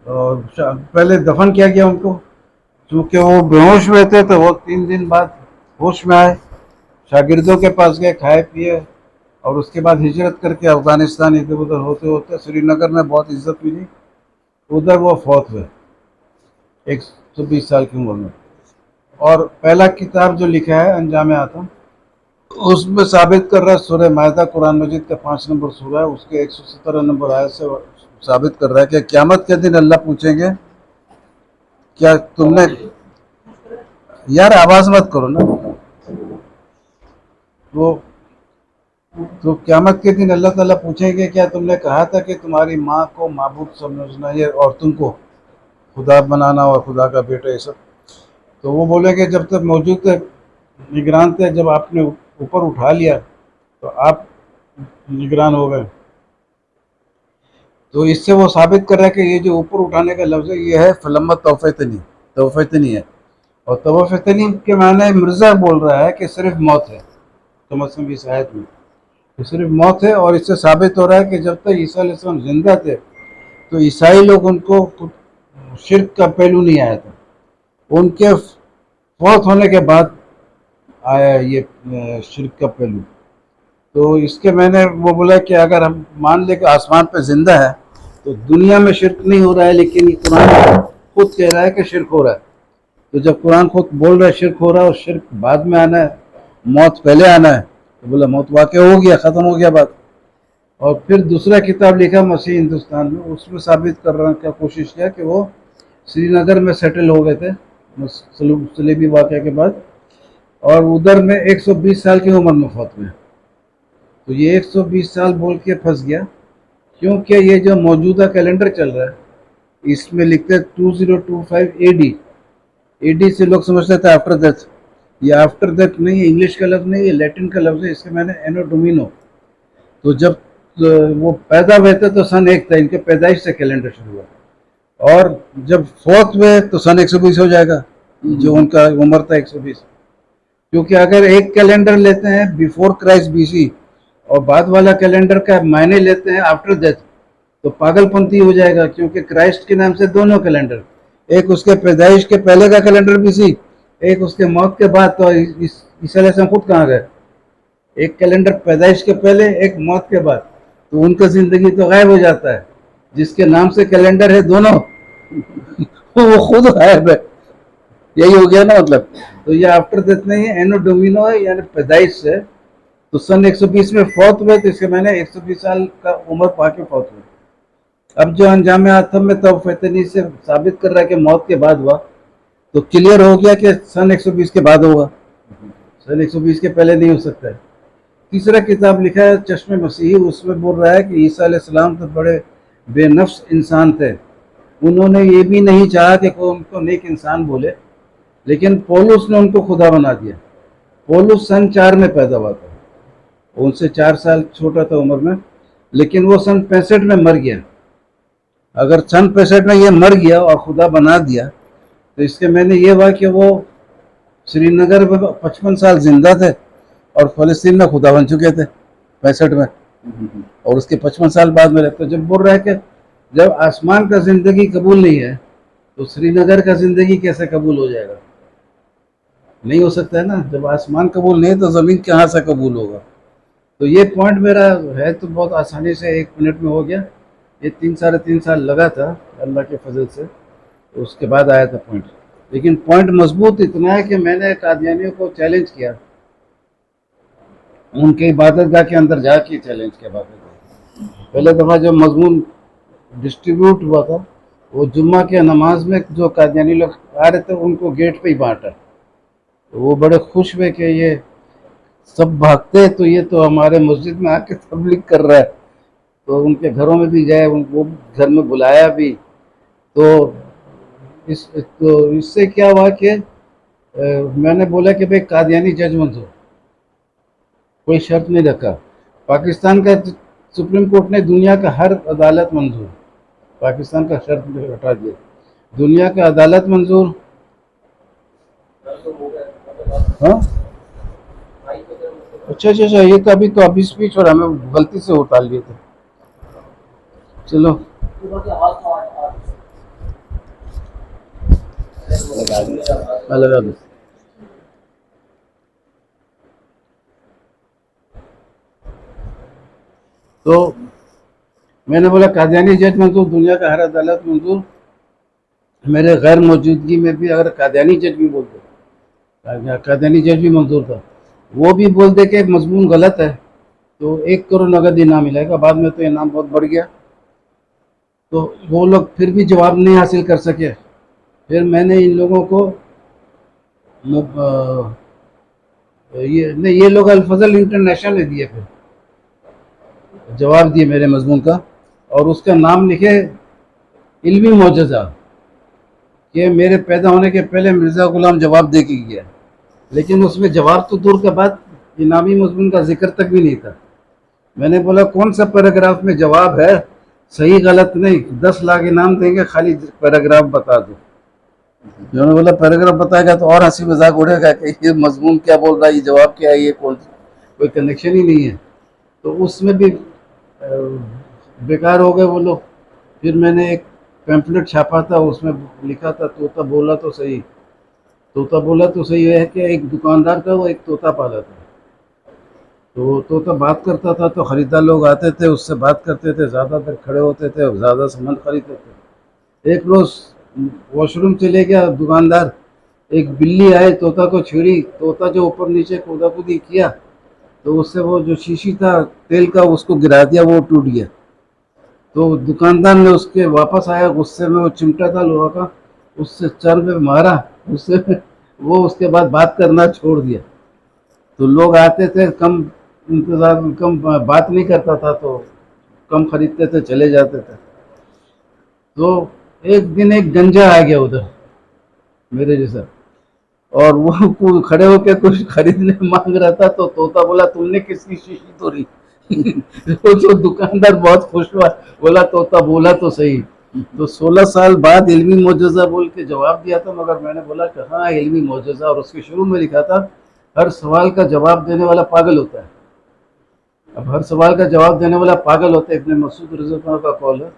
اور پہلے دفن کیا گیا ان کو، چونکہ وہ بے ہوش ہوئے تھے تو وہ 3 دن بعد ہوش میں آئے، شاگردوں کے پاس گئے، کھائے پیے، اور اس کے بعد ہجرت کر کے افغانستان ادھر ادھر ہوتے ہوتے سری نگر میں بہت عزت ملی، ادھر وہ فوت ہوئے 120 سال کی عمر میں۔ اور پہلا کتاب جو لکھا ہے انجام آتم، اس میں ثابت کر رہا ہے، سورہ مائدہ قرآن مجید کا 5 نمبر سورہ ہے، اس کے 117 نمبر آیت سے ثابت کر رہا ہے کہ قیامت کے دن اللہ پوچھیں گے کیا تم نے، یار آواز مت کرو نا، تو قیامت کے دن اللہ تعالیٰ پوچھیں گے کیا تم نے کہا تھا کہ تمہاری ماں کو معبود سمجھنا ہے اور تم کو خدا بنانا اور خدا کا بیٹا یہ سب؟ تو وہ بولے کہ جب تک موجود تھے، نگران تھے، جب آپ نے اوپر اٹھا لیا تو آپ نگران ہو گئے۔ تو اس سے وہ ثابت کر رہا ہے کہ یہ جو اوپر اٹھانے کا لفظ ہے یہ ہے فلما توفیتنی، توفیتنی ہے، اور توفیتنی کے معنی مرزا بول رہا ہے کہ صرف موت ہے، کم از کم اس آیت میں کہ صرف موت ہے۔ اور اس سے ثابت ہو رہا ہے کہ جب تک عیسیٰ علیہ السلام زندہ تھے تو عیسائی لوگ ان کو شرک کا پہلو نہیں آیا تھا، ان کے فوت ہونے کے بعد آیا یہ شرک کا پہلو۔ تو اس کے میں نے وہ بولا کہ اگر ہم مان لیں کہ آسمان پہ زندہ ہے تو دنیا میں شرک نہیں ہو رہا ہے، لیکن قرآن خود کہہ رہا ہے کہ شرک ہو رہا ہے۔ تو جب قرآن خود بول رہا ہے شرک ہو رہا ہے اور شرک بعد میں آنا ہے، موت پہلے آنا ہے، تو بولا موت واقع ہو گیا، ختم ہو گیا بات۔ اور پھر دوسرا کتاب لکھا مسیح ہندوستان میں، اس میں ثابت کر رہا کا کوشش کیا کہ وہ سری نگر میں سیٹل ہو گئے تھے صلیبی واقعہ کے بعد، اور ادھر میں 120 سال کی عمر میں فوت ہوئے۔ تو یہ 120 سال بول کے پھنس گیا، کیونکہ یہ جو موجودہ کیلنڈر چل رہا ہے اس میں لکھتے 2025 اے ڈی سے لوگ سمجھتے تھے آفٹر ڈیتھ، یہ آفٹر ڈیتھ نہیں ہے، انگلش کا لفظ نہیں، یہ لیٹن کا لفظ ہے، اس کے میں نے اینو ڈومینو۔ تو جب وہ پیدا ہوئے تھے تو سن 1 تھا، ان کے پیدائش سے کیلنڈر شروع ہوا، اور جب فوت ہوئے تو سن 120 ہو جائے گا، جو ان کا عمر تھا 120۔ کیونکہ اگر ایک کیلنڈر لیتے ہیں بیفور کرائسٹ بی سی اور بعد والا کیلنڈر کا معنی لیتے ہیں آفٹر ڈیتھ تو پاگل پنتی ہو جائے گا، کیونکہ کرائسٹ کے نام سے دونوں کیلنڈر، ایک اس کے پیدائش کے پہلے کا کیلنڈر بی سی، ایک اس کے موت کے بعد۔ تو عیسیٰ علیہ السلام خود کہاں گئے؟ ایک کیلنڈر پیدائش کے پہلے، ایک موت کے بعد، تو ان کا زندگی تو غائب ہو جاتا ہے۔ جس کے نام سے کیلنڈر ہے دونوں وہ خود غائب ہے، یہی ہو گیا نا مطلب۔ تو یہ آفٹر ڈیتھ نہیں ہے، اینو ڈومینو ہے، یعنی پیدائش سے۔ تو سن 120 میں فوت ہوئے تو اس کے میں نے 120 سال کا عمر پا کے فوت ہوئے۔ اب جو انجام آتم میں توفیتنی سے ثابت کر رہا ہے کہ موت کے بعد ہوا، تو کلیئر ہو گیا کہ سن 120 کے بعد ہوگا، سن 120 کے پہلے نہیں ہو سکتا ہے۔ تیسرا کتاب لکھا ہے چشم مسیحی، اس میں بول رہا ہے کہ عیسیٰ علیہ السلام تو بڑے بے نفس انسان تھے، انہوں نے یہ بھی نہیں چاہا کہ کوئی ان کو نیک انسان بولے، لیکن پولس نے ان کو خدا بنا دیا۔ پولس سن 4 میں پیدا ہوا تھا، ان سے 4 سال چھوٹا تھا عمر میں، لیکن وہ سن 65 میں مر گیا۔ اگر سن 65 میں یہ مر گیا اور خدا بنا دیا تو اس کے میں نے یہ ہوا کہ وہ سری نگر میں 55 سال زندہ تھے اور فلسطین میں خدا بن چکے تھے 65 میں، اور اس کے 55 سال بعد میں رہتے۔ جب بول رہا ہے کہ جب آسمان کا زندگی قبول نہیں ہے تو سری نگر کا زندگی کیسے قبول ہو جائے گا؟ نہیں ہو سکتا ہے نا، جب آسمان قبول نہیں تو زمین کہاں سے قبول ہوگا؟ تو یہ پوائنٹ میرا ہے تو بہت آسانی سے 1 منٹ میں ہو گیا، یہ 3 ساڑھے 3 سال لگا تھا اللہ کے فضل سے، اس کے بعد آیا تھا پوائنٹ۔ لیکن پوائنٹ مضبوط اتنا ہے کہ میں نے قادیانیوں کو چیلنج کیا، ان کے عبادت گاہ کے اندر جا کے چیلنج کیا عبادت گاہ۔ پہلے دفعہ جب مضمون ڈسٹریبیوٹ ہوا تھا، وہ جمعہ کے نماز میں جو قادیانی لوگ آ رہے تھے ان کو گیٹ پہ ہی بانٹا، تو وہ بڑے خوش ہوئے کہ یہ سب بھاگتے تو یہ تو ہمارے مسجد میں آ کے تبلیغ کر رہا ہے۔ تو ان کے گھروں میں بھی گئے، ان کو گھر میں بلایا بھی۔ تو اس سے کیا ہوا کہ میں نے بولا کہ بھائی قادیانی جج منظور، کوئی شرط نہیں رکھا۔ پاکستان کا سپریم کورٹ نے دنیا کا ہر عدالت منظور، پاکستان کا شرط ہٹا دیا، دنیا کا عدالت منظور۔ ہاں اچھا اچھا اچھا، یہ تو ابھی اسپیچ ہو رہا ہے، میں غلطی سے اتار لیے تھے، چلو لگا دو. تو میں نے بولا قادیانی جج منظور، دنیا کا ہر عدالت منظور، میرے غیر موجودگی میں بھی اگر قادیانی جج بھی بول دے، قادیانی جج بھی منظور تھا، وہ بھی بول دے کہ مضمون غلط ہے تو 1 کروڑ نقد انعام ملے گا. بعد میں تو انعام بہت بڑھ گیا، تو وہ لوگ پھر بھی جواب نہیں حاصل کر سکے. پھر میں نے ان لوگوں کو یہ لوگ الفضل انٹرنیشنل نے دیے، پھر جواب دیے میرے مضمون کا، اور اس کا نام لکھے علمی معجزہ، کہ میرے پیدا ہونے کے پہلے مرزا غلام جواب دے کے گیا. لیکن اس میں جواب تو دور کا بات، انعامی مضمون کا ذکر تک بھی نہیں تھا. میں نے بولا کون سا پیراگراف میں جواب ہے، صحیح غلط نہیں، 10 لاکھ انعام دیں گے، خالی پیراگراف بتا دو. انہوں نے بولا پیراگراف بتائے گا تو اور ہنسی مذاق اڑے گا کہ یہ مضمون کیا بول رہا ہے، یہ جواب کیا ہے، یہ کوئی کنیکشن ہی نہیں ہے. تو اس میں بھی بیکار ہو گئے وہ لوگ. پھر میں نے ایک پیمفلٹ چھاپا تھا، اس میں لکھا تھا طوطا بولا تو صحیح. طوطا بولا تو صحیح ہے کہ ایک دکاندار تھا، وہ ایک طوطا پالا تھا. تو طوطا بات کرتا تھا تو خریدار لوگ آتے تھے، اس سے بات کرتے تھے، زیادہ تر کھڑے ہوتے تھے اور زیادہ سامان خریدتے تھے. ایک روز واش روم چلے گیا دکاندار، ایک بلی آئے، طوطا کو چھیڑی، طوطا جو اوپر نیچے کودا کودی کیا تو اس سے وہ جو شیشی تھا تیل کا اس کو گرا دیا، وہ ٹوٹ گیا. تو دکاندار نے اس کے واپس آیا، غصے میں، وہ چمٹا تھا لوہا کا، اس سے چر میں مارا، اس سے وہ اس کے بعد بات کرنا چھوڑ دیا. تو لوگ آتے تھے، کم انتظار، کم بات نہیں کرتا تھا تو کم خریدتے تھے، چلے جاتے تھے. تو ایک دن ایک گنجا آ گیا ادھر میرے جیسا، اور وہ کھڑے ہو کے کچھ خریدنے مانگ رہا تھا. تو طوطا بولا تم نے کس کی شیشی توڑی؟ تو دکاندار بہت خوش ہوا، بولا طوطا بولا تو صحیح. تو 16 سال بعد علمی معجزہ بول کے جواب دیا تھا، مگر میں نے بولا کہ ہاں علمی معجزہ، اور اس کے شروع میں لکھا تھا ہر سوال کا جواب دینے والا پاگل ہوتا ہے. اب ہر سوال کا جواب دینے والا پاگل ہوتا ہے، ابن مسعود رضی اللہ عنہ کا قول ہے.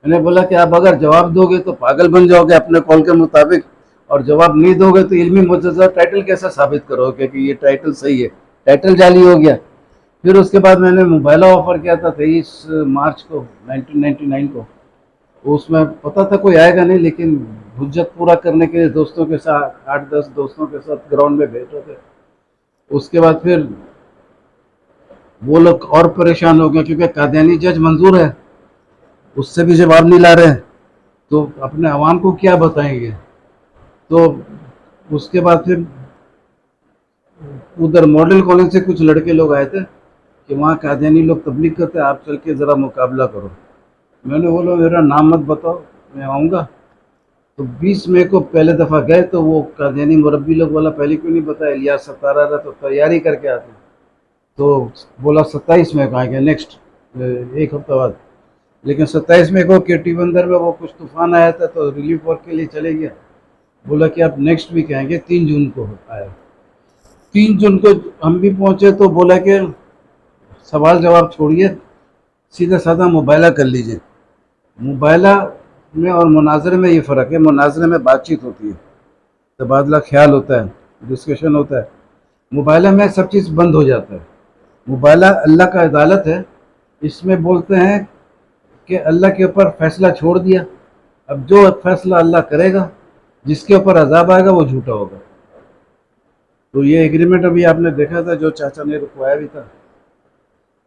میں نے بولا کہ آپ اگر جواب دو گے تو پاگل بن جاؤ گے اپنے قول کے مطابق، اور جواب نہیں دو گے تو علمی معجزہ ٹائٹل کیسے ثابت کرو گے کہ یہ ٹائٹل صحیح ہے؟ ٹائٹل جعلی ہو گیا. پھر اس کے بعد میں نے موبائلہ آفر کیا تھا 23 مارچ کو 1999 کو. اس میں پتا تھا کوئی آئے گا نہیں، لیکن حجت پورا کرنے کے دوستوں کے ساتھ 8-10 دوستوں کے ساتھ گراؤنڈ میں بیٹھے تھے. اس کے بعد پھر وہ لوگ اور پریشان ہو گئے، کیونکہ قادیانی جج منظور ہے، اس سے بھی جواب نہیں لا رہے، تو اپنے عوام کو کیا بتائیں گے. تو اس کے بعد پھر ادھر ماڈل کالج سے کچھ لڑکے لوگ آئے تھے کہ وہاں قادیانی لوگ تبلیغ کرتے، آپ چل کے ذرا مقابلہ کرو. میں نے بولا میرا نام مت بتاؤ، میں آؤں گا. تو 20 مئی کو پہلے دفعہ گئے تو وہ قادیانی مربی لوگ والا پہلے کیوں نہیں بتایا، الیاس ستار آ رہا تو تیاری کر کے آتے. تو بولا 27 مئی کو آئیں گے، نیکسٹ 1 ہفتہ بعد. لیکن 27 مئی کو کے ٹی بندر میں وہ کچھ طوفان آیا تھا تو ریلیف ورک کے لیے چلے گیا. بولا کہ آپ نیکسٹ ویک آئیں گے. 3 جون کو آیا. 3 جون کو ہم بھی پہنچے تو بولا کہ سوال جواب چھوڑیے، سیدھا سادہ مباحثہ کر لیجئے. مباحثہ میں اور مناظرے میں یہ فرق ہے، مناظرے میں بات چیت ہوتی ہے، تبادلہ خیال ہوتا ہے، ڈسکشن ہوتا ہے. مباحثہ میں سب چیز بند ہو جاتا ہے. مباحثہ اللہ کا عدالت ہے، اس میں بولتے ہیں کہ اللہ کے اوپر فیصلہ چھوڑ دیا، اب جو فیصلہ اللہ کرے گا، جس کے اوپر عذاب آئے گا وہ جھوٹا ہوگا. تو یہ ایگریمنٹ ابھی آپ نے دیکھا تھا، جو چاچا نے رکوایا بھی تھا،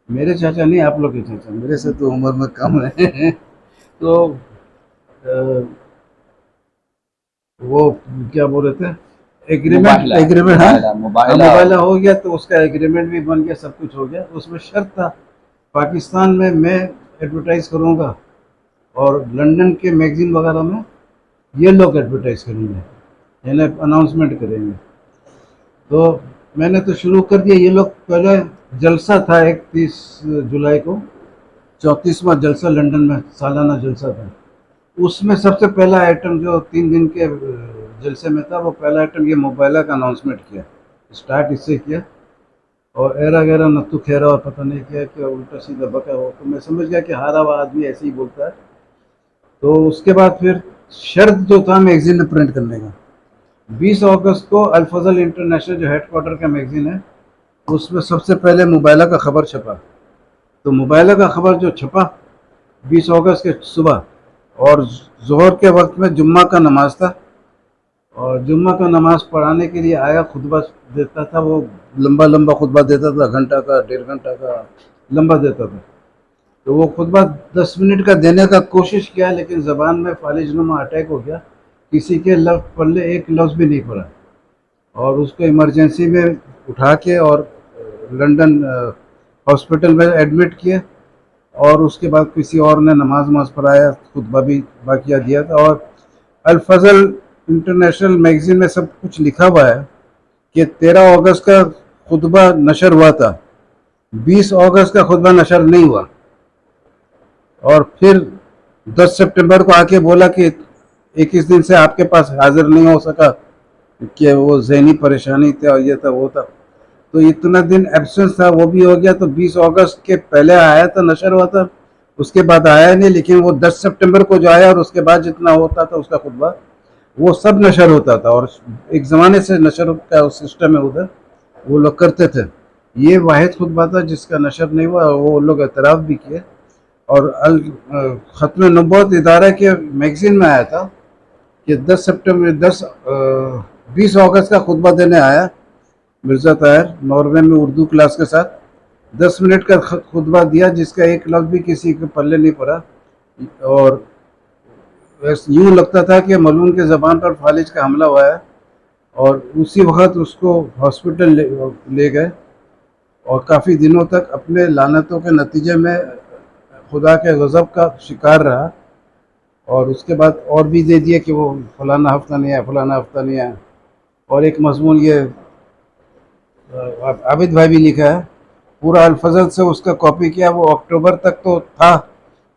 میرے چاچا نہیں، آپ لوگ کے چاچا، میرے سے تو عمر میں کم ہے. تو وہ کیا بول رہے تھے، ایگریمنٹ ہاں مباحثہ ہو گیا تو اس کا ایگریمنٹ بھی بن گیا، سب کچھ ہو گیا. اس میں شرط تھا پاکستان میں ایڈورٹائز کروں گا، اور لنڈن کے میگزین وغیرہ میں یہ لوگ ایڈورٹائز کریں گے، یعنی اناؤنسمنٹ کریں گے. تو میں نے تو شروع کر دیا. یہ لوگ پہلے جلسہ تھا 31 جولائی کو، 34واں جلسہ لنڈن میں سالانہ جلسہ تھا. اس میں سب سے پہلا آئٹم جو 3 دن کے جلسے میں تھا، وہ پہلا آئٹم یہ مباحثہ کا اناؤنسمنٹ کیا، اسٹارٹ اس سے کیا، اور ایرا گیرا نتو خیرا اور پتہ نہیں کیا کہ الٹا سیدھا بکا ہو. تو میں سمجھ گیا کہ ہارا ہوا آدمی ایسے ہی بولتا ہے. تو اس کے بعد پھر شرط جو تھا میگزین میں پرنٹ کرنے کا، 20 اگست کو الفضل انٹرنیشنل جو ہیڈ کوارٹر کا میگزین ہے اس میں سب سے پہلے موبائلہ کا خبر چھپا. تو موبائلہ کا خبر جو چھپا 20 اگست کے صبح، اور ظہر کے وقت میں جمعہ کا نماز تھا، اور جمعہ کا نماز پڑھانے کے لیے آیا، خطبہ دیتا تھا. وہ لمبا لمبا خطبہ دیتا تھا، گھنٹہ کا 1.5 گھنٹہ کا لمبا دیتا تھا. تو وہ خطبہ 10 منٹ کا دینے کا کوشش کیا، لیکن زبان میں فالج نما اٹیک ہو گیا، کسی کے لفظ پلے ایک لفظ بھی نہیں پڑا، اور اس کو ایمرجنسی میں اٹھا کے اور لنڈن ہاسپٹل میں ایڈمٹ کیے. اور اس کے بعد کسی اور نے نماز پڑھایا، خطبہ بھی باقیہ دیا تھا. اور الفضل انٹرنیشنل میگزین میں سب کچھ لکھا ہوا ہے کہ 13 اگست کا خطبہ نشر ہوا تھا، 20 اگست کا خطبہ نشر نہیں ہوا. اور پھر 10 سپٹمبر کو آ کے بولا کہ 21 دن سے آپ کے پاس حاضر نہیں ہو سکا کہ وہ ذہنی پریشانی تھا، اور یہ تھا وہ تھا. تو اتنا دن ایبسنس تھا وہ بھی ہو گیا. تو 20 اگست کے پہلے آیا تھا، نشر ہوا تھا، اس کے بعد آیا نہیں. لیکن وہ 10 سپٹمبر کو جو آیا اور اس کے بعد جتنا ہوتا تھا اس کا خطبہ وہ سب نشر ہوتا تھا. اور ایک زمانے سے نشر کا سسٹم ہے ادھر، وہ لوگ کرتے تھے. یہ واحد خطبہ تھا جس کا نشر نہیں ہوا، وہ لوگ اعتراف بھی کیے. اور ختم نبوت ادارہ کے میگزین میں آیا تھا کہ 20 اگست کا خطبہ دینے آیا مرزا طاہر، ناروے میں اردو کلاس کے ساتھ. 10 منٹ کا خطبہ دیا جس کا ایک لفظ بھی کسی کے پلے نہیں پڑا. اور یوں لگتا تھا کہ ملعون کے زبان پر فالج کا حملہ ہوا ہے. اور اسی وقت اس کو ہاسپٹل لے گئے، اور کافی دنوں تک اپنے لعنتوں کے نتیجے میں خدا کے غضب کا شکار رہا. اور اس کے بعد اور بھی دے دیا کہ وہ فلانا ہفتہ نہیں آیا، فلانا ہفتہ نہیں آیا. اور ایک مضمون یہ عابد بھائی بھی لکھا ہے، پورا الفضل سے اس کا کاپی کیا. وہ اکتوبر تک تو تھا،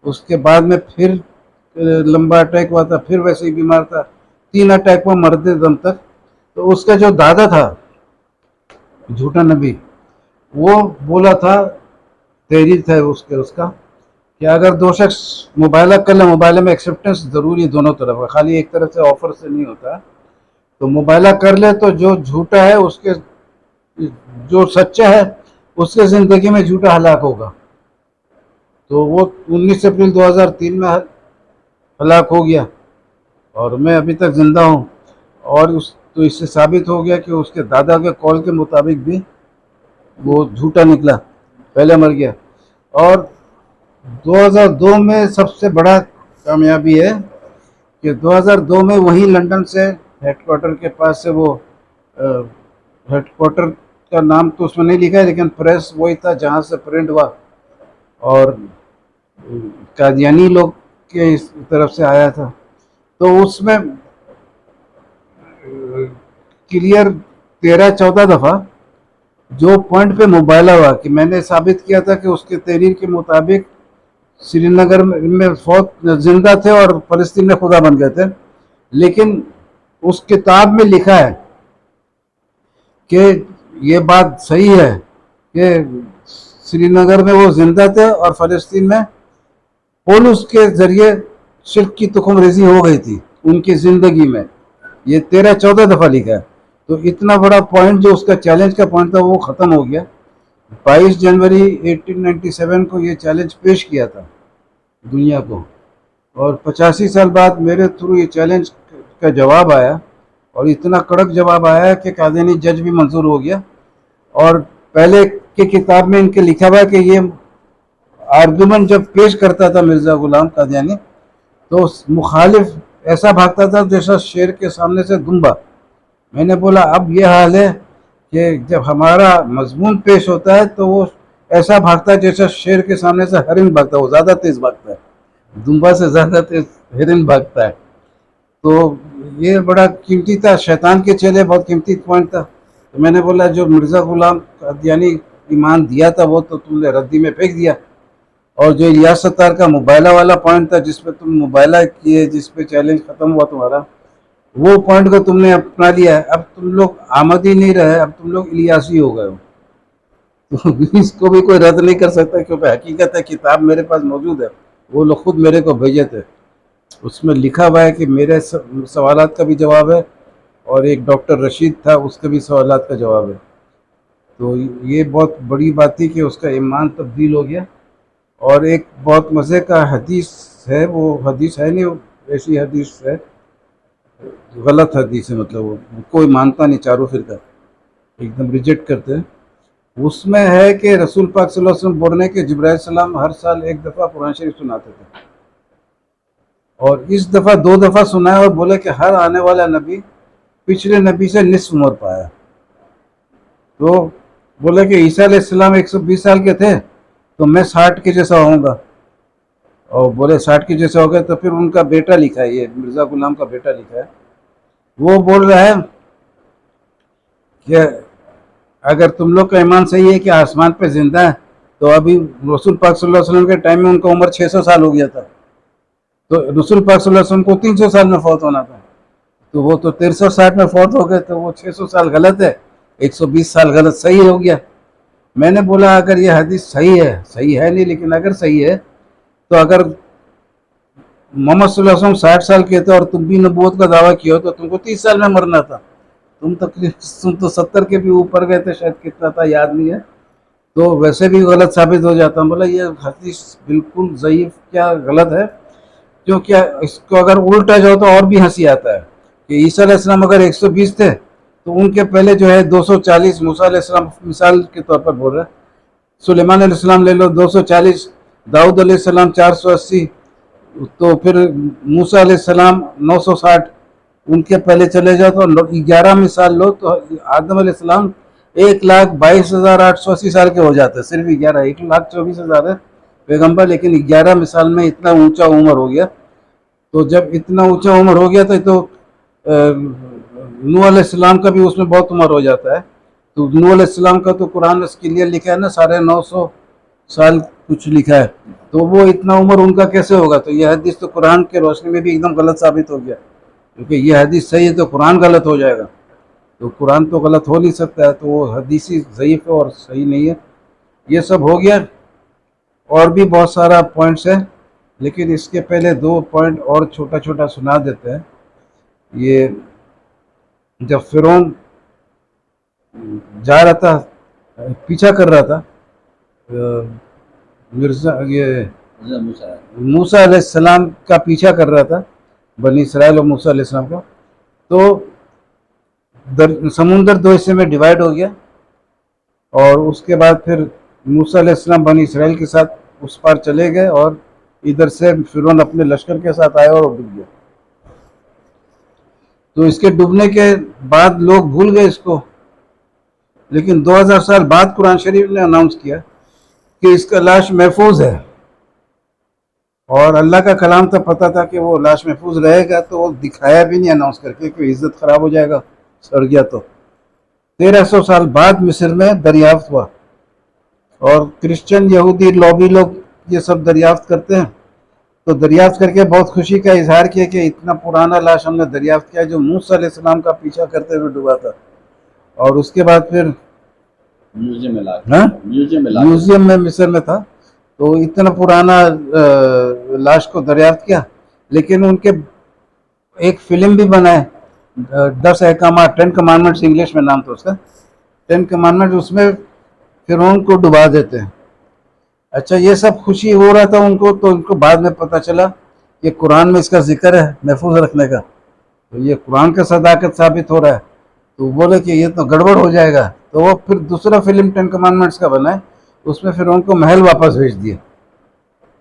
اس کے بعد میں پھر لمبا اٹیک ہوا تھا، پھر ویسے ہی بیمار تھا، 3 اٹیک میں مرتے دم تک. تو اس کا جو دادا تھا جھوٹا نبی، وہ بولا تھا، تحریر تھا اس کا کہ اگر دو شخص مبالغہ کر لیں، مبالغہ میں ایکسیپٹنس ضروری ہے دونوں طرف، خالی ایک طرف سے آفر سے نہیں ہوتا. تو مبالغہ کر لے تو جو جھوٹا ہے اس کے، جو سچا ہے اس کے زندگی میں جھوٹا ہلاک ہوگا. تو وہ 19 اپریل 2003 میں ہلاک ہو گیا، اور میں ابھی تک زندہ ہوں. اور تو اس سے ثابت ہو گیا کہ اس کے دادا کے قول کے مطابق بھی وہ جھوٹا نکلا، پہلے مر گیا. اور 2002 میں سب سے بڑا کامیابی ہے کہ 2002 میں وہی لنڈن سے ہیڈ کوارٹر کے پاس سے، وہ ہیڈ کوارٹر کا نام تو اس میں نہیں لکھا ہے لیکن پریس وہی تھا جہاں سے پرنٹ ہوا، اور قادیانی لوگ کے اس طرف سے آیا تھا. تو اس میں کلیئر 13-14 دفعہ جو پوائنٹ پہ مبالغہ ہوا کہ میں نے ثابت کیا تھا کہ اس کے تحریر کے مطابق سری نگر میں فوت زندہ تھے اور فلسطین میں خدا بن گئے تھے. لیکن اس کتاب میں لکھا ہے کہ یہ بات صحیح ہے کہ سری نگر میں وہ زندہ تھے اور فلسطین میں پولس کے ذریعے شرک کی تخم ریزی ہو گئی تھی ان کی زندگی میں. یہ 13-14 دفعہ لکھا ہے. تو اتنا بڑا پوائنٹ جو اس کا چیلنج کا پوائنٹ تھا وہ ختم ہو گیا. 22 جنوری 1897 کو یہ چیلنج پیش کیا تھا دنیا کو، اور 85 سال بعد میرے تھرو یہ چیلنج کا جواب آیا، اور اتنا کڑک جواب آیا کہ قادیانی جج بھی منظور ہو گیا. اور پہلے کی کتاب میں ان کے لکھا ہوا ہے کہ یہ آرگومنٹ جب پیش کرتا تھا مرزا غلام قادیانی تو مخالف ایسا بھاگتا تھا جیسا شیر کے سامنے سے دمبا. میں نے بولا اب یہ حال ہے کہ جب ہمارا مضمون پیش ہوتا ہے تو وہ ایسا بھاگتا ہے جیسا شیر کے سامنے سے ہرن بھاگتا ہے، وہ زیادہ تیز بھاگتا ہے، دمبا سے زیادہ تیز ہرن بھاگتا ہے. تو یہ بڑا قیمتی تھا، شیطان کے چیلے بہت قیمتی پوائنٹ تھا. تو میں نے بولا جو مرزا غلام قادیانی ایمان دیا تھا وہ تو تم نے ردی میں پھینک دیا، اور جو الیاس ستار کا مبالغہ والا پوائنٹ تھا جس پہ تم مبالغہ کیے، جس پہ چیلنج ختم ہوا تمہارا، وہ پوائنٹ کو تم نے اپنا لیا ہے. اب تم لوگ آمدی نہیں رہے، اب تم لوگ الیاسی ہو گئے ہو. تو اس کو بھی کوئی رد نہیں کر سکتا کیونکہ حقیقت ہے، کتاب میرے پاس موجود ہے، وہ لوگ خود میرے کو بھیجے تھے. اس میں لکھا ہوا ہے کہ میرے سوالات کا بھی جواب ہے، اور ایک ڈاکٹر رشید تھا، اس کے بھی سوالات کا جواب ہے. تو یہ بہت بڑی بات تھی کہ اس کا ایمان تبدیل ہو گیا. اور ایک بہت مزے کا حدیث ہے، وہ حدیث ہے نہیں، وہ ایسی حدیث ہے، غلط حدیث ہے، مطلب وہ کوئی مانتا نہیں، چاروں فرقہ ایک دم ریجیکٹ کرتے ہیں. اس میں ہے کہ رسول پاک صلی اللہ علیہ وسلم بولنے کہ جبرائیل السلام ہر سال ایک دفعہ قرآن شریف سناتے تھے، اور اس دفعہ 2 دفعہ سنایا، اور بولے کہ ہر آنے والا نبی پچھلے نبی سے نصف عمر پایا. تو بولے کہ عیسیٰ علیہ السلام 120 سال کے تھے، تو میں 60 کے جیسا ہوں گا. اور بولے 60 کے جیسا ہو گئے، تو پھر ان کا بیٹا لکھا ہے، یہ مرزا غلام کا بیٹا لکھا ہے، وہ بول رہا ہے کہ اگر تم لوگ کا ایمان صحیح ہے کہ آسمان پہ زندہ ہے، تو ابھی رسول پاک صلی اللہ علیہ وسلم کے ٹائم میں ان کا عمر 600 سال ہو گیا تھا، تو رسول پاک صلی اللہ علیہ وسلم کو 300 سال میں فوت ہونا تھا، تو وہ تو 1360 میں فوت ہو گئے، تو وہ 600 سال غلط ہے، 120 سال غلط، صحیح ہو گیا. میں نے بولا اگر یہ حدیث صحیح ہے نہیں، لیکن اگر صحیح ہے تو اگر محمد صلی اللہ علیہ وسلم 60 سال کے تھے اور تم بھی نبوت کا دعویٰ کیا ہو، تو تم کو 30 سال میں مرنا تھا. تم تو 70 کے بھی اوپر گئے تھے، شاید کتنا تھا یاد نہیں ہے، تو ویسے بھی غلط ثابت ہو جاتا. بولا یہ حدیث بالکل ضعیف، کیا غلط ہے، کیونکہ اس کو اگر الٹا جاؤ تو اور بھی ہنسی آتا ہے کہ عیسیٰ علیہ السلام اگر 120 تھے تو ان کے پہلے جو ہے 240. موسیٰ علیہ السلام مثال کے طور پر بول رہے ہیں، سلیمان علیہ السلام لے لو 240، داؤد علیہ السلام 480، تو پھر موسیٰ علیہ السلام 960، ان کے پہلے چلے جاؤ تو 11 مثال لو تو آدم علیہ السلام 1,22,880 سال کے ہو جاتے ہیں، صرف 11، 1,24,000 ہے پیغمبر، لیکن 11 مثال میں اتنا اونچا عمر ہو گیا. تو جب اتنا اونچا عمر ہو گیا تو نوح علیہ السلام کا بھی اس میں بہت عمر ہو جاتا ہے. تو نوح علیہ السلام کا تو قرآن میں کلیئر لکھا ہے نا، 950 سال کچھ لکھا ہے، تو وہ اتنا عمر ان کا کیسے ہوگا؟ تو یہ حدیث تو قرآن کے روشنی میں بھی ایک دم غلط ثابت ہو گیا، کیونکہ یہ حدیث صحیح ہے تو قرآن غلط ہو جائے گا، تو قرآن تو غلط ہو نہیں سکتا ہے، تو وہ حدیثی ضعیف ہے اور صحیح نہیں ہے. یہ سب ہو گیا، اور بھی بہت سارا پوائنٹس ہیں، لیکن اس کے پہلے 2 پوائنٹ اور چھوٹا چھوٹا سنا دیتے ہیں. یہ جب فرعون جا رہا تھا، پیچھا کر رہا تھا موسیٰ علیہ السلام کا پیچھا کر رہا تھا، بنی اسرائیل اور موسیٰ علیہ السلام کا، تو سمندر 2 حصے میں ڈیوائیڈ ہو گیا، اور اس کے بعد پھر موسیٰ علیہ السلام بنی اسرائیل کے ساتھ اس پار چلے گئے، اور ادھر سے فرعون اپنے لشکر کے ساتھ آیا اور ڈوب گیا. تو اس کے ڈوبنے کے بعد لوگ بھول گئے اس کو، لیکن 2000 سال بعد قرآن شریف نے اناؤنس کیا کہ اس کا لاش محفوظ ہے، اور اللہ کا کلام تو پتہ تھا کہ وہ لاش محفوظ رہے گا، تو وہ دکھایا بھی نہیں اناؤنس کر کے کہ عزت خراب ہو جائے گا، سڑ گیا. تو 1300 سال بعد مصر میں دریافت ہوا، اور کرسچن یہودی لوبی لوگ یہ سب دریافت کرتے ہیں، تو دریافت کر کے بہت خوشی کا اظہار کیا کہ اتنا پرانا لاش ہم نے دریافت کیا جو موسیٰ علیہ السلام کا پیچھا کرتے ہوئے ڈوبا تھا. اور اس کے بعد پھر میوزیم میں مصر میں تھا، تو اتنا پرانا لاش کو دریافت کیا. لیکن ان کے ایک فلم بھی بنا ہے، 10 احکامات، 10 کمانڈمنٹس انگلش میں نام تھا اس کا، 10 کمانڈمنٹ، اس میں فرعون کو ڈبا دیتے ہیں. اچھا، یہ سب خوشی ہو رہا تھا ان کو، تو ان کو بعد میں پتہ چلا کہ قرآن میں اس کا ذکر ہے محفوظ رکھنے کا، تو یہ قرآن کا صداقت ثابت ہو رہا ہے، تو بولے کہ یہ تو گڑبڑ ہو جائے گا. تو وہ پھر دوسرا فلم 10 کمانڈمنٹس کا بنا ہے، اس میں فرعون کو محل واپس بھیج دیا،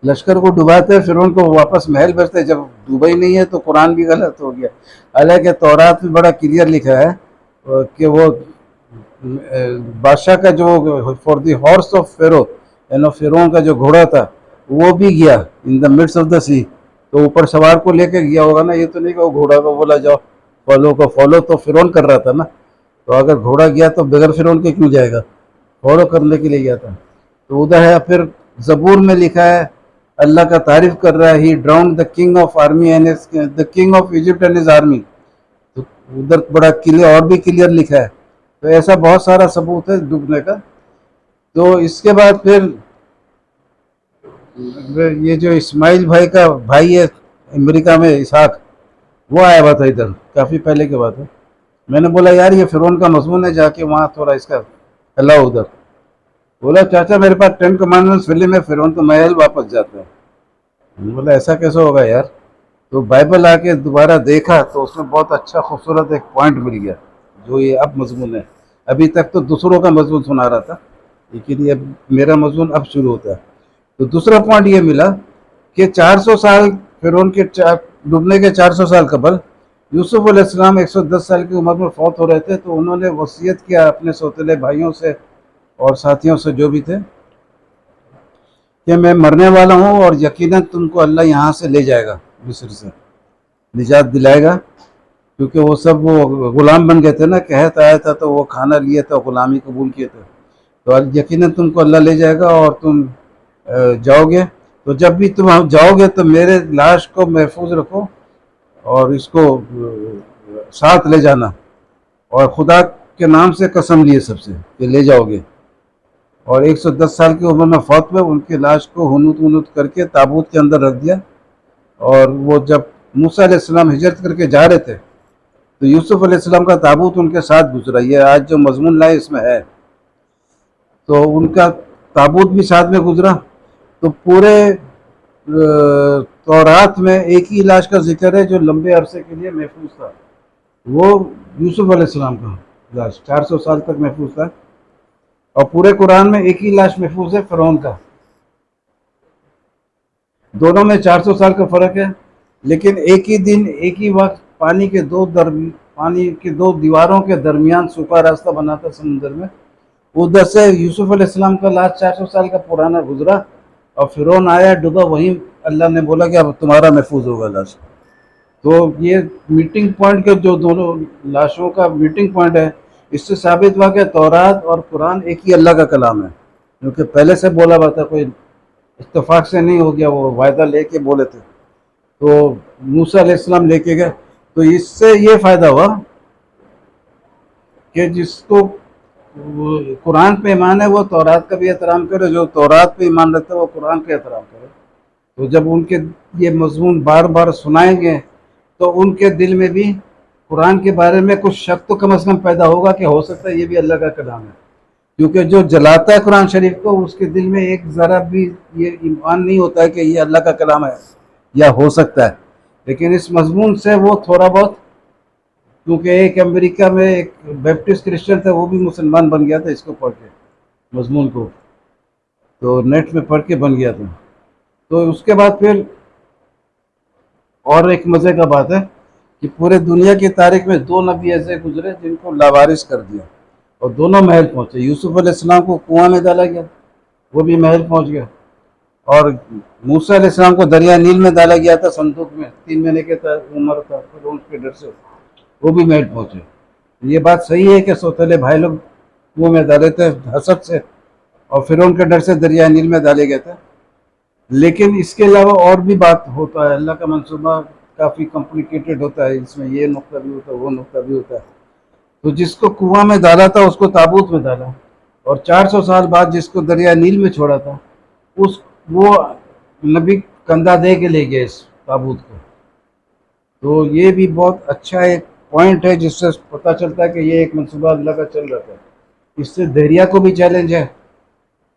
لشکر کو ڈباتے فرعون کو واپس محل بھیجتے. جب ڈوبا ہی نہیں ہے تو قرآن بھی غلط ہو گیا. حالانکہ تورات میں بڑا کلیئر لکھا ہے کہ وہ بادشاہ کا جو فار دی ہارس آف فیرو، یعنی فرعون کا جو گھوڑا تھا وہ بھی گیا ان دا مڈس آف دا سی، تو اوپر سوار کو لے کے گیا ہوگا نا، یہ تو نہیں کہ وہ گھوڑا کو بولا جاؤ فالو کو، فالو تو فرعون کر رہا تھا نا، تو اگر گھوڑا گیا تو بغیر فرعون کے کیوں جائے گا، فالو کرنے کے لیے گیا تھا. تو ادھر ہے. پھر زبور میں لکھا ہے، اللہ کا تعریف کر رہا ہے، he drowned the king of army and the king of Egypt and his army, تو ادھر بڑا کلیئر اور بھی کلیئر لکھا ہے. تو ایسا بہت سارا ثبوت ہے ڈوبنے کا. تو اس کے بعد پھر یہ جو اسماعیل بھائی کا بھائی ہے امریکہ میں، اسحاق، وہ آیا ہوا تھا ادھر، کافی پہلے کی بات ہے. میں نے بولا یار یہ فرعون کا مضمون ہے، جا کے وہاں تھوڑا اس کا پھیلاؤ ادھر. بولا چاچا میرے پاس 10 کمانڈمنٹس فلم ہے، فرعون تو محل واپس جاتا ہے. میں نے بولا ایسا کیسے ہوگا یار؟ تو بائبل آ کے دوبارہ دیکھا تو اس میں بہت اچھا خوبصورت ایک پوائنٹ مل گیا جو یہ اب مضمون ہے. ابھی تک تو دوسروں کا مضمون سنا رہا تھا، لیکن یہ میرا مضمون اب شروع ہوتا ہے. تو دوسرا پوائنٹ یہ ملا کہ 400 سال فرعون کے ڈوبنے کے 400 سال قبل یوسف علیہ السلام 110 سال کی عمر میں فوت ہو رہے تھے. تو انہوں نے وصیت کیا اپنے سوتیلے بھائیوں سے اور ساتھیوں سے جو بھی تھے کہ میں مرنے والا ہوں اور یقیناً تم کو اللہ یہاں سے لے جائے گا، مصر سے نجات دلائے گا. کیونکہ وہ سب وہ غلام بن گئے تھے نا، قحط آیا تھا تو وہ کھانا لیے تھے، غلامی قبول کیے تھے. تو یقیناً تم کو اللہ لے جائے گا اور تم جاؤ گے. تو جب بھی تم جاؤ گے تو میرے لاش کو محفوظ رکھو اور اس کو ساتھ لے جانا، اور خدا کے نام سے قسم لیے سب سے کہ لے جاؤ گے. اور 110 سال کی عمر میں فوت میں ان کی لاش کو ہنوت ونوت کر کے تابوت کے اندر رکھ دیا. اور وہ جب موسیٰ علیہ السلام ہجرت کر کے جا رہے تھے تو یوسف علیہ السلام کا تابوت ان کے ساتھ گزرا. یہ آج جو مضمون لائے اس میں ہے. تو ان کا تابوت بھی ساتھ میں گزرا. تو پورے تورات میں ایک ہی لاش کا ذکر ہے جو لمبے عرصے کے لیے محفوظ تھا، وہ یوسف علیہ السلام کا لاش 400 سال تک محفوظ تھا. اور پورے قرآن میں ایک ہی لاش محفوظ ہے، فرعون کا. دونوں میں 400 سال کا فرق ہے، لیکن ایک ہی دن ایک ہی وقت پانی کے دو دیواروں کے درمیان سوکھا راستہ بنا تھا سمندر میں. ادھر سے یوسف علیہ السلام کا لاش 400 سال کا پرانا گزرا اور فرعون آیا ڈوبا، وہیں اللہ نے بولا کہ اب تمہارا محفوظ ہوگا لاش. تو یہ میٹنگ پوائنٹ کے جو دونوں لاشوں کا میٹنگ پوائنٹ ہے، اس سے ثابت ہوا کہ تورات اور قرآن ایک ہی اللہ کا کلام ہے، کیونکہ پہلے سے بولا ہوا تھا، کوئی اتفاق سے نہیں ہو گیا، وہ وعدہ لے کے بولے تھے. تو موسیٰ علیہ السلام لے کے گئے. تو اس سے یہ فائدہ ہوا کہ جس کو قرآن پہ ایمان ہے وہ تورات کا بھی احترام کرے، جو تورات پہ ایمان رکھتا ہے وہ قرآن کا احترام کرے. تو جب ان کے یہ مضمون بار بار سنائیں گے تو ان کے دل میں بھی قرآن کے بارے میں کچھ شک تو کم از کم پیدا ہوگا کہ ہو سکتا ہے یہ بھی اللہ کا کلام ہے. کیونکہ جو جلاتا ہے قرآن شریف کو، اس کے دل میں ایک ذرا بھی یہ ایمان نہیں ہوتا ہے کہ یہ اللہ کا کلام ہے یا ہو سکتا ہے. لیکن اس مضمون سے وہ تھوڑا بہت، کیونکہ ایک امریکہ میں ایک بیپٹسٹ کرسچن تھا، وہ بھی مسلمان بن گیا تھا اس کو پڑھ کے، مضمون کو تو نیٹ میں پڑھ کے بن گیا تھا. تو اس کے بعد پھر اور ایک مزے کا بات ہے کہ پورے دنیا کی تاریخ میں 2 نبی ایسے گزرے جن کو لاوارث کر دیا اور دونوں محل پہنچے. یوسف علیہ السلام کو کنواں میں ڈالا گیا، وہ بھی محل پہنچ گیا. اور موسیٰ علیہ السلام کو دریا نیل میں ڈالا گیا تھا صندوق میں، 3 مہینے کے عمر تھا، پھر ان کے ڈر سے وہ بھی محل پہنچے. یہ بات صحیح ہے کہ سوتیلے بھائی لوگ کنویں میں ڈالے تھے حسد سے، اور پھر ان کے ڈر سے دریا نیل میں ڈالے گئے تھے. لیکن اس کے علاوہ اور بھی بات ہوتا ہے، اللہ کا منصوبہ کافی کمپلیکیٹڈ ہوتا ہے، اس میں یہ نقطہ بھی ہوتا ہے، وہ نقطہ بھی ہوتا ہے. تو جس کو کنواں میں ڈالا تھا اس کو تابوت میں ڈالا، اور 400 سال بعد جس کو دریا نیل میں چھوڑا تھا وہ نبی کندھا دے کے لے گئے اس تابوت کو. تو یہ بھی بہت اچھا ایک پوائنٹ ہے جس سے پتہ چلتا ہے کہ یہ ایک منصوبہ اللہ کا چل رہا ہے. اس سے دہریہ کو بھی چیلنج ہے،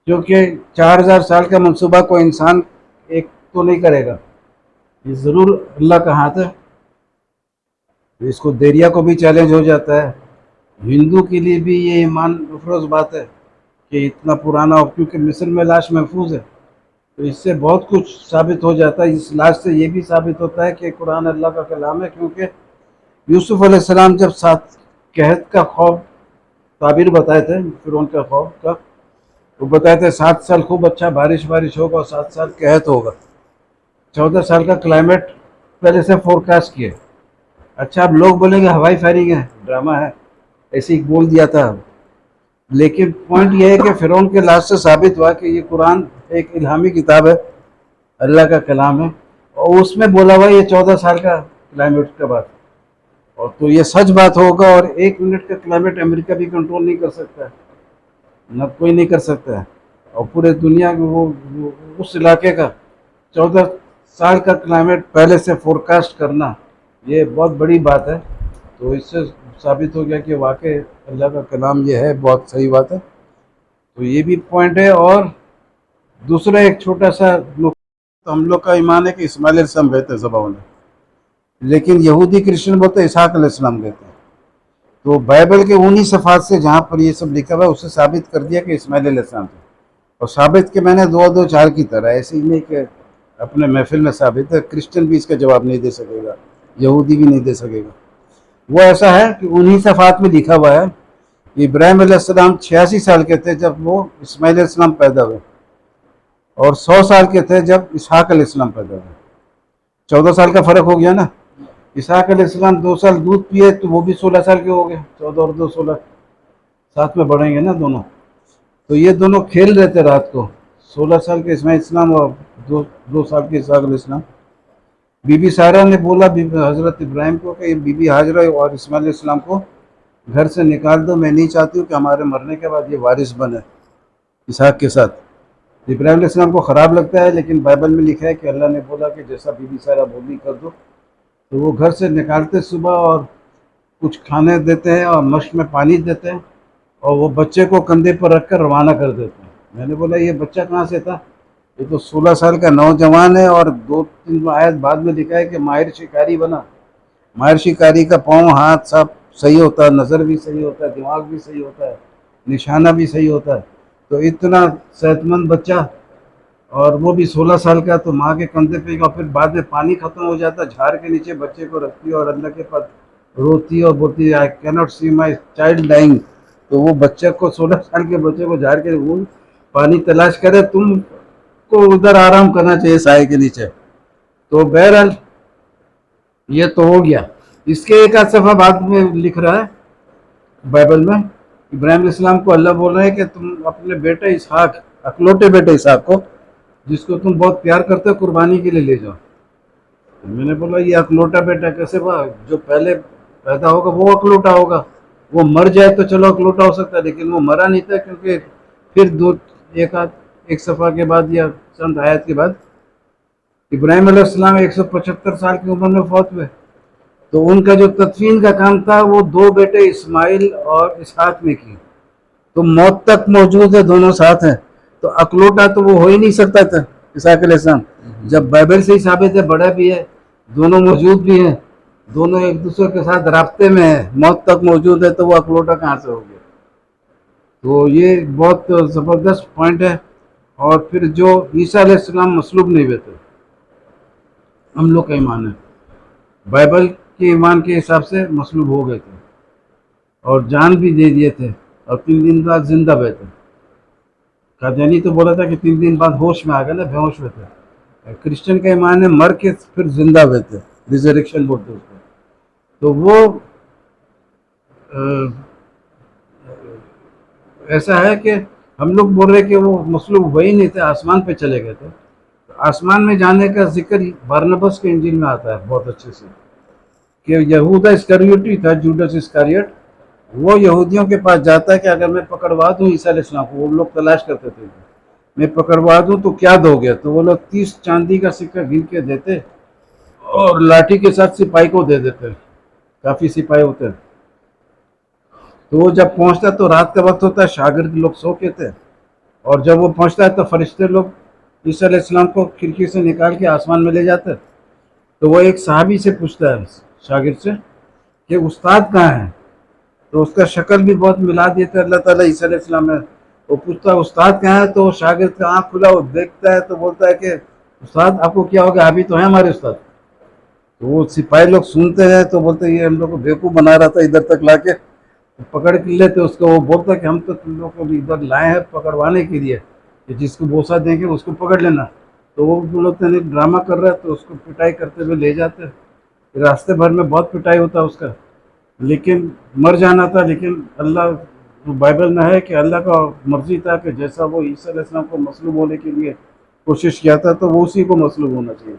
کیونکہ 4000 سال کا منصوبہ کوئی انسان ایک تو نہیں کرے گا، یہ ضرور اللہ کا ہاتھ ہے. اس کو دہریہ کو بھی چیلنج ہو جاتا ہے. ہندو کے لیے بھی یہ ایمان افروز بات ہے کہ اتنا پرانا، کیونکہ مصر میں لاش محفوظ ہے، تو اس سے بہت کچھ ثابت ہو جاتا ہے. اس لاش سے یہ بھی ثابت ہوتا ہے کہ قرآن اللہ کا کلام ہے، کیونکہ یوسف علیہ السلام جب قحط کا خوف تعبیر بتائے تھے، فرعون کا خوف کا، وہ بتائے تھے 7 سال خوب اچھا بارش ہوگا اور 7 سال قحط ہوگا. 14 سال کا کلائمیٹ پہلے سے فورکاسٹ کیے. اچھا اب لوگ بولیں گے ہوائی فائرنگ ہے، ڈرامہ ہے، ایسے ہی بول دیا تھا. لیکن پوائنٹ یہ ہے کہ فرعون کے لاش سے ثابت ہوا کہ یہ قرآن ایک الہامی کتاب ہے، اللہ کا کلام ہے، اور اس میں بولا ہوا یہ 14 سال کا کلائمیٹ کا بات. اور تو یہ سچ بات ہوگا، اور 1 منٹ کا کلائمیٹ امریکہ بھی کنٹرول نہیں کر سکتا ہے، نہ کوئی نہیں کر سکتا ہے. اور پورے دنیا میں وہ اس علاقے کا 14 سال کا کلائمیٹ پہلے سے فورکاسٹ کرنا، یہ بہت بڑی بات ہے. تو اس سے ثابت ہو گیا کہ واقعی اللہ کا کلام یہ ہے، بہت صحیح بات ہے. تو یہ بھی پوائنٹ ہے. اور دوسرا ایک چھوٹا سا ہم لوگ کا ایمان ہے کہ اسماعیل علیہ السلام گئے تھے ذبح ہونے، لیکن یہودی کرسچن بولتے ہیں اسحاق علیہ السلام گئے تھے. تو بائبل کے انہی صفحات سے جہاں پر یہ سب لکھا ہوا ہے اسے ثابت کر دیا کہ اسماعیل علیہ السلام تھے. اور ثابت کہ میں نے دو چار کی طرح، ایسے ہی نہیں کہ اپنے محفل میں ثابت ہے. کرسچن بھی اس کا جواب نہیں دے سکے گا، یہودی بھی نہیں دے سکے گا. وہ ایسا ہے کہ انہی صفحات میں لکھا ہوا ہے کہ ابراہیم علیہ السلام 86 سال کے تھے جب وہ اسماعیل علیہ السلام پیدا ہوئے، اور 100 سال کے تھے جب اسحاق علیہ السلام پیدا ہوئے. 14 سال کا فرق ہو گیا نا. اسحاق علیہ السلام 2 سال دودھ پیے تو وہ بھی 16 سال کے ہو گئے. 14 اور 2 16 ساتھ میں بڑھیں گے نا دونوں. تو یہ دونوں کھیل رہے تھے رات کو. 16 سال کے اسماعیل السلام اور 2 سال کے اسحاق علیہ السلام. بی بی سارہ نے بولا حضرت ابراہیم کو کہ بی بی ہاجرہ اور اسماعیل علیہ السلام کو گھر سے نکال دو، میں نہیں چاہتی ہوں کہ ہمارے مرنے کے بعد یہ وارث بنے اسحاق کے ساتھ. ابراہیم علیہ السلام کو خراب لگتا ہے، لیکن بائبل میں لکھا ہے کہ اللہ نے بولا کہ جیسا بی بی سارہ بولی کر دو. تو وہ گھر سے نکالتے صبح، اور کچھ کھانے دیتے ہیں اور مشک میں پانی دیتے ہیں، اور وہ بچے کو کندھے پر رکھ کر روانہ کر دیتے ہیں. میں نے بولا یہ بچہ کہاں سے تھا؟ یہ تو 16 سال کا نوجوان ہے، اور 2-3 آیت بعد میں لکھا ہے کہ ماہر شکاری بنا. ماہر شکاری کا پاؤں ہاتھ سب صحیح ہوتا ہے، نظر بھی صحیح ہوتا ہے، دماغ بھی صحیح ہوتا ہے، نشانہ بھی صحیح ہوتا ہے. تو اتنا صحت مند بچہ، اور وہ بھی 16 سال کا، تو ماں کے کندھے پہ. اور پھر بعد میں پانی ختم ہو جاتا، جھاڑ کے نیچے بچے کو رکھتی اور اللہ کے پاس روتی اور بولتی آئی کی not see my child dying. تو وہ بچے کو 16 سال کے بچے کو جھاڑ کے وہ پانی تلاش کرے. تم کو ادھر آرام کرنا چاہیے سائے کے نیچے. تو بہرحال یہ تو ہو گیا. اس کے ایک آدھ صفحہ بعد میں لکھ رہا ہے بائبل میں، ابراہیم علیہ السلام کو اللہ بول رہے ہیں کہ تم اپنے بیٹے اسحاق، اکلوٹے بیٹے اسحاق کو، جس کو تم بہت پیار کرتے ہو، قربانی کے لیے لے جاؤ. میں نے بولا یہ اکلوٹا بیٹا کیسے ہوا؟ جو پہلے پیدا ہوگا وہ اکلوٹا ہوگا. وہ مر جائے تو چلو اکلوٹا ہو سکتا ہے، لیکن وہ مرا نہیں تھا. کیونکہ پھر ایک صفحہ کے بعد یا چند آیت کے بعد ابراہیم علیہ السلام 175 سال کی عمر میں فوت ہوئے. تو ان کا جو تدفین کا کام تھا وہ 2 بیٹے اسماعیل اور اسحاق نے کی. تو موت تک موجود ہے، دونوں ساتھ ہیں. تو اکلوٹا تو وہ ہو ہی نہیں سکتا تھا اسحاق علیہ السلام. جب بائبل سے ہی ثابت ہے بڑا بھی ہے، دونوں موجود بھی ہیں، دونوں ایک دوسرے کے ساتھ رابطے میں ہیں، موت تک موجود ہے، تو وہ اکلوٹا کہاں سے ہو گیا؟ تو یہ بہت زبردست پوائنٹ ہے. اور پھر جو عیسیٰ علیہ السلام مصلوب نہیں ہوئے تھے، ہم لوگ کا ایمان ہے بائبل کے ایمان کے حساب سے مصلوب ہو گئے تھے، اور جان بھی دے دیے تھے، اور 3 دن بعد زندہ ہوئے تھے. قادیانی تو بولا تھا کہ 3 دن بعد ہوش میں آ گئے نا، بے ہوش ہوئے تھے. کرسچن کا ایمان ہے مر کے پھر زندہ ہوئے تھے، ریزریکشن بولتے اس کو. تو وہ ایسا ہے کہ ہم لوگ بول رہے کہ وہ مصلوب وہی نہیں تھے، آسمان پہ چلے گئے تھے. آسمان میں جانے کا ذکر بارنبس کے انجیل میں آتا ہے بہت اچھے سے، کہ یہودا اسکریوٹی تھا، جوڈس اسکریوٹ، وہ یہودیوں کے پاس جاتا ہے کہ اگر میں پکڑوا دوں عیسیٰ علیہ السلام کو، وہ لوگ تلاش کرتے تھے میں پکڑوا دوں تو کیا دو گے؟ تو وہ لوگ 30 چاندی کا سکہ گن کے دیتے، اور لاٹھی کے ساتھ سپاہی کو دے دیتے. کافی سپاہی ہوتے ہیں. تو وہ جب پہنچتا تو رات کا وقت ہوتا ہے، شاگرد لوگ سو کے تھے، اور جب وہ پہنچتا ہے تو فرشتے لوگ عیسیٰ علیہ السلام کو کھڑکی سے نکال کے آسمان میں لے جاتے. تو وہ ایک صحابی سے پوچھتا ہے شاگرد سے کہ استاد کہاں ہے؟ تو اس کا شکل بھی بہت ملا دیے تھے اللہ تعالیٰ عیسیٰ علیہ السلام ہے. وہ پوچھتا ہے استاد کہاں ہے؟ تو شاگرد کا آنکھ کھلا، وہ دیکھتا ہے تو بولتا ہے کہ استاد آپ کو کیا ہو گیا؟ ابھی تو ہیں ہمارے استاد. تو وہ سپاہی لوگ سنتے ہیں تو بولتے ہیں یہ ہم لوگ کو بیوقوف بنا رہا تھا ادھر تک لا کے. پکڑ کے لیتے اس کو. وہ بولتا ہے کہ ہم تو تم لوگ کو ادھر لائے ہیں پکڑوانے کے لیے، کہ جس کو بوسا دیں گے اس کو پکڑ لینا. تو وہ بولتے ہیں ڈرامہ کر رہا ہے، تو اس کو پٹائی کرتے ہوئے لے جاتے. راستے بھر میں بہت پٹائی ہوتا ہے اس کا، لیکن مر جانا تھا. لیکن اللہ بائبل میں ہے کہ اللہ کا مرضی تھا کہ جیسا وہ عیسیٰ علیہ السلام کو مصلوب ہونے کے لیے کوشش کیا تھا تو وہ اسی کو مصلوب ہونا چاہیے.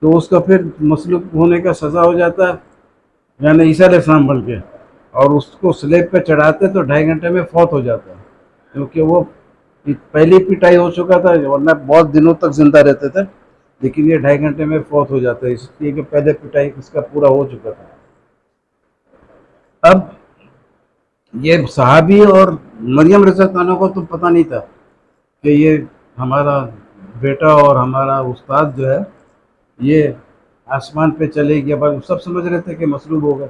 تو اس کا پھر مصلوب ہونے کا سزا ہو جاتا ہے، یعنی عیسیٰ علیہ السلام بن کے، اور اس کو سلیب پہ چڑھاتے تو 2.5 گھنٹے میں فوت ہو جاتا ہے. کیونکہ وہ پہلی پٹائی ہو چکا تھا، ورنہ بہت دنوں تک زندہ رہتے تھے، لیکن یہ 2.5 گھنٹے میں فوت ہو جاتا ہے، اس لیے کہ پہلے پٹائی اس کا پورا ہو چکا تھا. اب یہ صحابی اور مریم رضی اللہ عنہ کو تو پتہ نہیں تھا کہ یہ ہمارا بیٹا اور ہمارا استاد جو ہے یہ آسمان پہ چلے گیا، بس سب سمجھ رہے تھے کہ مصلوب ہو گئے.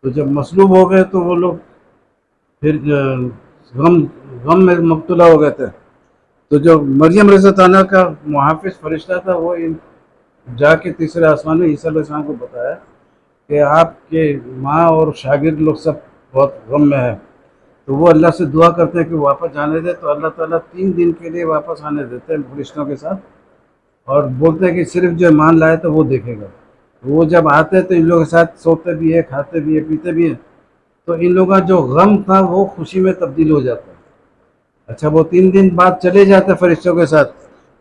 تو جب مصلوب ہو گئے تو وہ لوگ پھر غم غم میں مبتلا ہو گئے تھے. تو جو مریم رضی اللہ عنہ کا محافظ فرشتہ تھا وہ جا کے تیسرے آسمان میں عیسیٰ علیہ السلام کو بتایا کہ آپ کے ماں اور شاگرد لوگ سب بہت غم میں ہے. تو وہ اللہ سے دعا کرتے ہیں کہ واپس جانے دے، تو اللہ تعالیٰ 3 دن کے لیے واپس آنے دیتے ہیں فرشتوں کے ساتھ، اور بولتے ہیں کہ صرف جو ایمان لائے تو وہ دیکھے گا. وہ جب آتے ہیں تو ان لوگوں کے ساتھ سوتے بھی ہے، کھاتے بھی ہے، پیتے بھی ہیں. تو ان لوگوں کا جو غم تھا وہ خوشی میں تبدیل ہو جاتا ہے. اچھا وہ 3 دن بعد چلے جاتے فرشتوں کے ساتھ،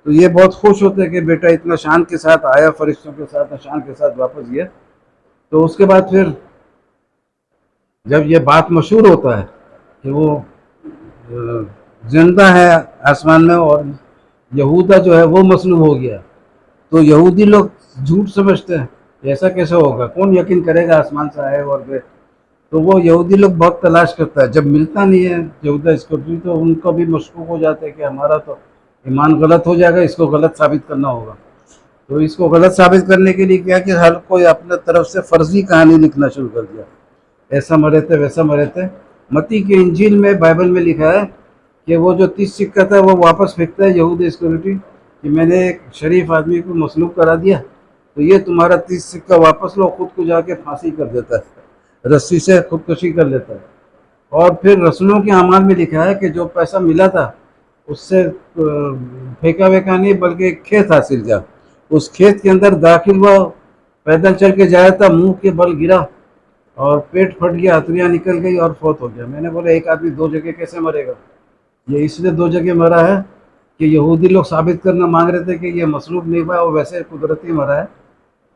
تو یہ بہت خوش ہوتے کہ بیٹا اتنا شان کے ساتھ آیا، فرشتوں کے ساتھ شان کے ساتھ واپس گیا. تو اس کے بعد پھر جب یہ بات مشہور ہوتا ہے کہ وہ زندہ ہے آسمان میں اور یہودا جو ہے وہ مصلوب ہو گیا، تو یہودی لوگ جھوٹ سمجھتے ہیں، ایسا کیسے ہوگا، کون یقین کرے گا آسمان سے آئے اور گئے. تو وہ یہودی لوگ بہت تلاش کرتا ہے، جب ملتا نہیں ہے یہودا اسکرٹی تو ان کو بھی مشکوک ہو جاتا ہے کہ ہمارا تو ایمان غلط ہو جائے گا، اس کو غلط ثابت کرنا ہوگا. تو اس کو غلط ثابت کرنے کے لیے کیا کہ ہر کوئی اپنے طرف سے فرضی کہانی لکھنا شروع کر دیا، ایسا مرے تھے ویسا مرے تھے. متی کی انجیل میں بائبل میں لکھا ہے کہ وہ جو 30 سکہ تھا وہ واپس پھینکتا ہے یہود اسکرٹی کہ میں نے ایک شریف آدمی کو مصلوب کرا دیا، تو یہ تمہارا 30 سکہ واپس لو. خود کو جا کے پھانسی کر دیتا ہے، رسی سے خودکشی کر لیتا ہے. اور پھر رسولوں کے اعمال میں لکھا ہے کہ جو پیسہ ملا تھا اس سے پھینکا ویکا نہیں بلکہ ایک کھیت حاصل کیا، اس کھیت کے اندر داخل ہوا، پیدل چل کے جایا تھا، منہ کے بل گرا اور پیٹ پھٹ گیا، اتریاں نکل گئی اور فوت ہو گیا. میں نے بولا ایک آدمی 2 جگہ کیسے مرے گا؟ یہ اس لیے 2 جگہ مرا ہے کہ یہودی لوگ ثابت کرنا مانگ رہے تھے کہ یہ مصلوب نہیں ہوا، وہ ویسے قدرتی مرا ہے.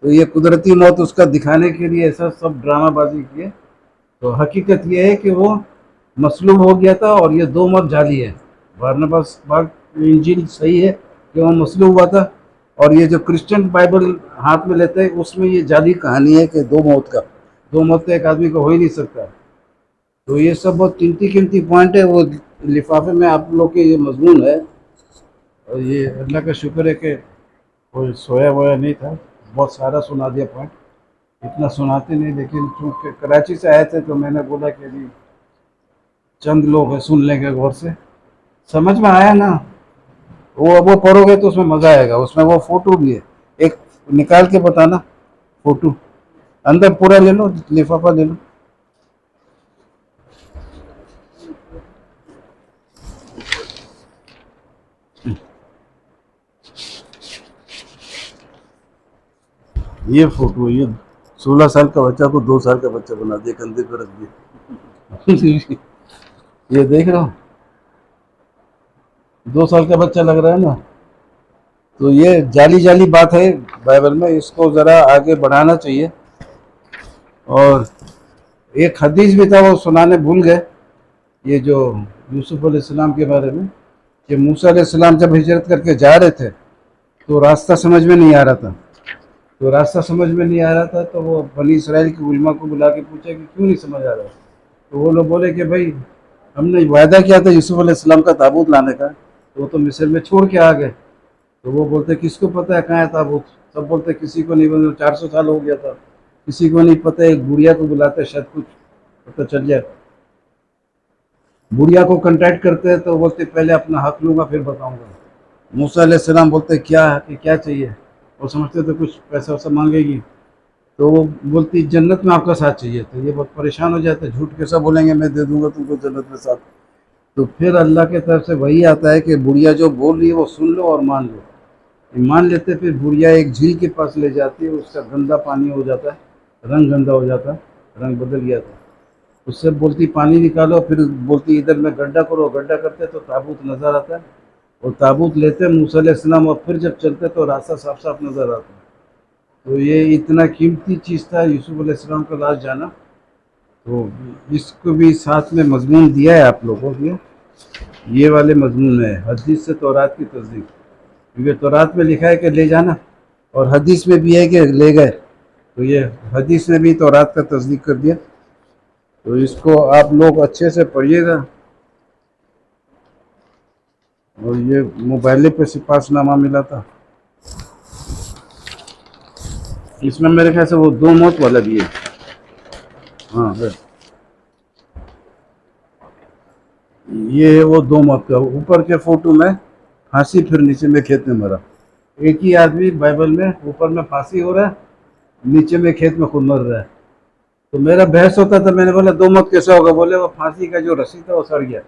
تو یہ قدرتی موت اس کا دکھانے کے لیے ایسا سب ڈرامہ بازی کیے. تو حقیقت یہ ہے کہ وہ مصلوب ہو گیا تھا اور یہ 2 موت جعلی ہے. بارنباس بات انجیل صحیح ہے کہ وہ مصلوب ہوا تھا، اور یہ جو کرسچن بائبل ہاتھ میں لیتے ہیں اس میں یہ جعلی کہانی ہے کہ 2 موت کا، 2 موت تو ایک آدمی کو ہو ہی نہیں سکتا. تو یہ سب بہت قیمتی پوائنٹ ہے، وہ لفافے میں آپ لوگ کے یہ مضمون ہے. اور یہ اللہ کا شکر ہے کہ کوئی سویا وویا نہیں تھا، بہت سارا سنا دیا پوائنٹ. اتنا سناتے نہیں، لیکن چونکہ کراچی سے آئے تھے تو میں نے بولا کہ بھی چند لوگ ہیں سن لیں گے غور سے. سمجھ میں آیا نا؟ وہ پڑھو گے تو اس میں مزہ آئے گا. اس میں وہ فوٹو بھی ہے، ایک نکال کے بتانا فوٹو، اندر پورا لے لو، لفافہ لے لو. یہ فوٹو، یہ 16 سال کا بچہ کو 2 سال کا بچہ بنا دیا، کندھے پہ رکھ دیا. یہ دیکھ رہا ہوں 2 سال کا بچہ لگ رہا ہے نا. تو یہ جعلی بات ہے بائبل میں، اس کو ذرا آگے بڑھانا چاہیے. اور ایک حدیث بھی تھا وہ سنانے بھول گئے، یہ جو یوسف علیہ السلام کے بارے میں، کہ موسیٰ علیہ السلام جب ہجرت کر کے جا رہے تھے تو راستہ سمجھ میں نہیں آ رہا تھا. تو وہ بنی اسرائیل کے علماء کو بلا کے پوچھا کہ کیوں نہیں سمجھ آ رہا. تو وہ لوگ بولے کہ بھائی ہم نے وعدہ کیا تھا یوسف علیہ السلام کا تابوت لانے کا، تو وہ تو مصر میں چھوڑ کے آ گئے. تو وہ بولتے کس کو پتہ ہے کہاں ہے تابوت؟ سب بولتے کسی کو نہیں، بولتے 400 سال ہو گیا تھا، کسی کو نہیں پتہ. ایک بڑھیا کو بلاتے شاید کچھ پتہ چل جائے. بڑھیا کو کنٹیکٹ کرتے ہیں تو بولتے پہلے اپنا حق لوں گا پھر بتاؤں گا. موسیٰ علیہ السلام بولتے کیا کہ کیا چاہیے؟ وہ سمجھتے تو کچھ پیسہ ویسا مانگے گی. تو وہ بولتی جنت میں آپ کا ساتھ چاہیے. تو یہ بہت پریشان ہو جاتے، جھوٹ کیسا بولیں گے میں دے دوں گا تم کو جنت میں ساتھ. تو پھر اللہ کے طرف سے وہی آتا ہے کہ بڑھیا جو بول رہی ہے وہ سن لو اور مان لو. مان لیتے، پھر بڑھیا ایک جھیل کے پاس لے جاتی ہے، اس کا گندا پانی ہو جاتا ہے، رنگ گندا ہو جاتا ہے، رنگ بدل گیا تھا. اس سے بولتی پانی نکالو، پھر بولتی ادھر میں گڈھا کرو، گڈھا کرتے تو تابوت نظر آتا ہے. اور تابوت لیتے موسیٰ علیہ السلام، اور پھر جب چلتے تو راستہ صاف صاف نظر آتا ہے. تو یہ اتنا قیمتی چیز تھا یوسف علیہ السلام کا لاش جانا. تو اس کو بھی ساتھ میں مضمون دیا ہے آپ لوگوں کے، یہ والے مضمون میں حدیث سے تورات کی تصدیق. کیونکہ تورات میں لکھا ہے کہ لے جانا، اور حدیث میں بھی ہے کہ لے گئے. تو یہ حدیث نے بھی تورات کا تصدیق کر دیا. تو اس کو آپ لوگ اچھے سے پڑھیے گا. اور یہ موبائل پہ سپاس نامہ ملا تھا. اس میں میرے خیال سے وہ دو موت والا بھی ہے. ہاں یہ ہے وہ دو موت کا. اوپر کے فوٹو میں پھانسی پھر نیچے میں کھیت میں مرا. ایک ہی آدمی بائبل میں اوپر میں پھانسی ہو رہا ہے, نیچے میں کھیت میں خود مر رہا ہے. تو میرا بحث ہوتا تھا, میں نے بولا دو موت کیسا ہوگا؟ بولے وہ پھانسی کا جو رسی تھا وہ سڑ گیا.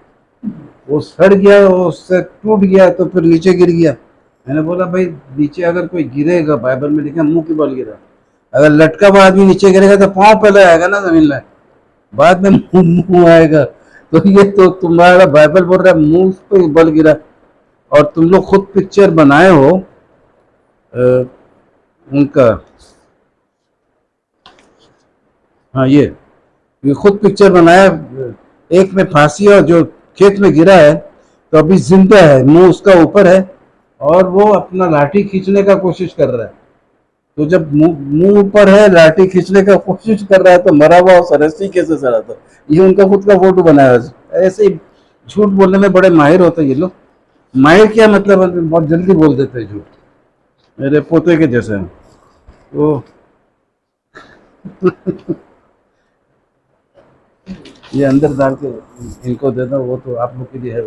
وہ سڑ گیا, اس سے ٹوٹ گیا تو پھر نیچے گر گیا. میں نے بولا بھائی نیچے اگر کوئی گرے گا, بائبل میں لکھا منہ کے بل گرا, اگر لٹکا ہوا آدمی نیچے گرے گا تو پاؤں پہلے آئے گا نا زمین میں, بعد میں منہ آئے گا. تو یہ تو تمہارا بائبل بول رہا ہے منہ پہ بل گرا. اور تم لوگ خود پکچر بنائے ہو ان کا. ہاں یہ خود پکچر بنایا. ایک میں پھانسی اور جو کھیت میں گرا ہے تو ابھی زندہ ہے, منہ اس کا اوپر ہے اور وہ اپنا لاٹھی کھینچنے کا کوشش کر رہا ہے. تو جب منہ اوپر ہے, لاٹھی کھینچنے کا کوشش کر رہا ہے, تو مرا ہوا رسی کیسے سڑا تھا؟ یہ ان کا خود کا فوٹو بنایا. ایسے ہی جھوٹ بولنے میں بڑے ماہر ہوتے یہ لوگ. ماہر کیا مطلب ہے, بہت جلدی بول دیتے ہیں جھوٹ. میرے پوتے کے جیسے ہیں وہ. یہ اندر ڈال کے ان کو دے دو, وہ تو آپ لوگ کے لیے ہے.